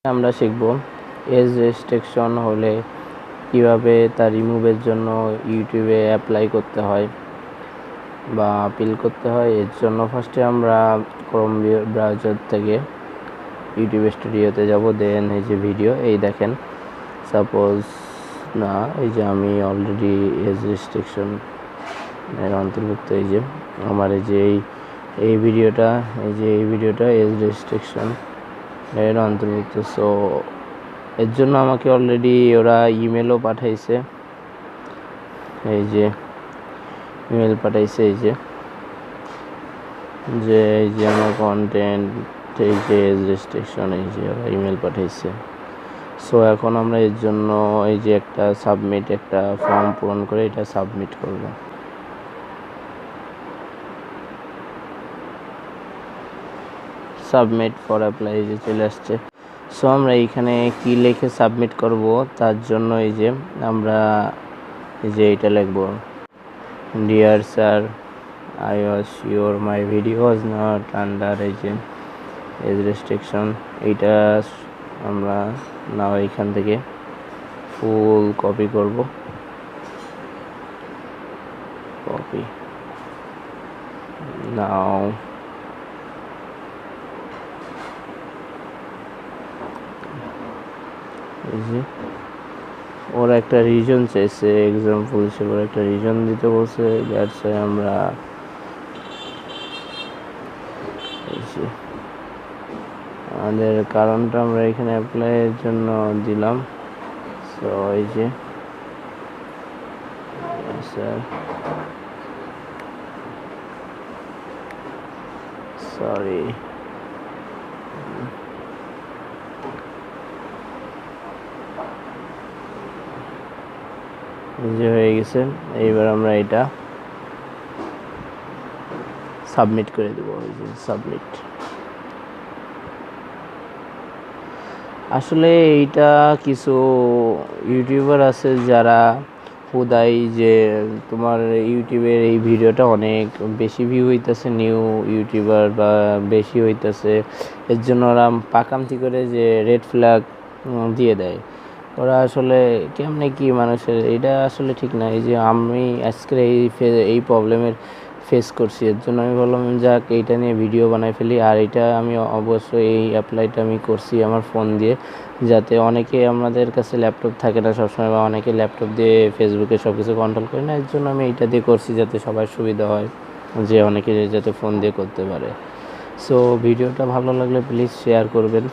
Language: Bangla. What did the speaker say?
আমরা শিখব এজ রেস্ট্রিকশন হলে কিভাবে তা রিমুভের জন্য ইউটিউবে অ্যাপ্লাই করতে হয় বা আপিল করতে হয়। এর জন্য ফার্স্টে আমরা ক্রোম ব্রাউজার থেকে ইউটিউব স্টুডিওতে যাব। দেন এই যে ভিডিও, এই দেখেন সাপোজ না, এই যে আমি অলরেডি এজ রেস্ট্রিকশন এর অন্তর্ভুক্ত। এই যে আমার এই ভিডিওটা এজ রেস্ট্রিকশন এর অন্তর্ভুক্ত। সো এর জন্য আমাকে অলরেডি ওরা ইমেলও পাঠাইছে। এই যে ইমেল পাঠাইছে, এই যে আমার কন্টেন্ট, এই যে এজ রেস্ট্রিকশন, এই যে ওরা ইমেল পাঠাইছে। সো এখন আমরা এর জন্য এই যে একটা ফর্ম পূরণ করে এটা সাবমিট করব। সাবমিট ফর অ্যাপ্লাই যে চলে আসছে। সো আমরা এইখানে কি লিখে সাবমিট করব, তার জন্য এই যে আমরা এটা লিখব, dear sir, I was sure my video was not under age restriction. এইটা আমরা নাও এইখান থেকে ফুল কপি করব। কপি নাও, ওরা একটা রিজন চাইছে, এক্সাম্পল হিসেবে ওরা একটা রিজন দিতে বলছে। দ্যাটস ওয়াই আমরা আমাদের কারণটা আমরা এখানে অ্যাপ্লাইয়ের জন্য দিলাম। সো এই যে স্যার, সরি, যে হয়ে গেছে। এইবার আমরা এটা সাবমিট করে দেবো। এই যে সাবমিট। আসলে এইটা কিছু ইউটিউবার আছে যারা হুদাই যে তোমার ইউটিউবের এই ভিডিওটা অনেক বেশি ভিউ হইতেছে, নিউ ইউটিউবার বা বেশি হইতেছে, এর জন্য ওরা পাকামতি করে যে রেড ফ্ল্যাগ দিয়ে দেয়। ওরা আসলে কেমনে কি মানুষের, এটা আসলে ঠিক না। এই যে আমি আজকের এই প্রবলেমের ফেস করছি, এর জন্য আমি বললাম যাক এইটা নিয়ে ভিডিও বানাই ফেলি। আর এটা আমি অবশ্যই এই অ্যাপ্লাইটা আমি করছি আমার ফোন দিয়ে, যাতে অনেকে আমাদের কাছে ল্যাপটপ থাকে না সবসময়, বা অনেকে ল্যাপটপ দিয়ে ফেসবুকে সব কিছু কন্ট্রোল করে না। এর জন্য আমি এইটা দিয়ে করছি যাতে সবার সুবিধা হয়, যে অনেকে যাতে ফোন দিয়ে করতে পারে। সো ভিডিওটা ভালো লাগলে প্লিজ শেয়ার করবেন।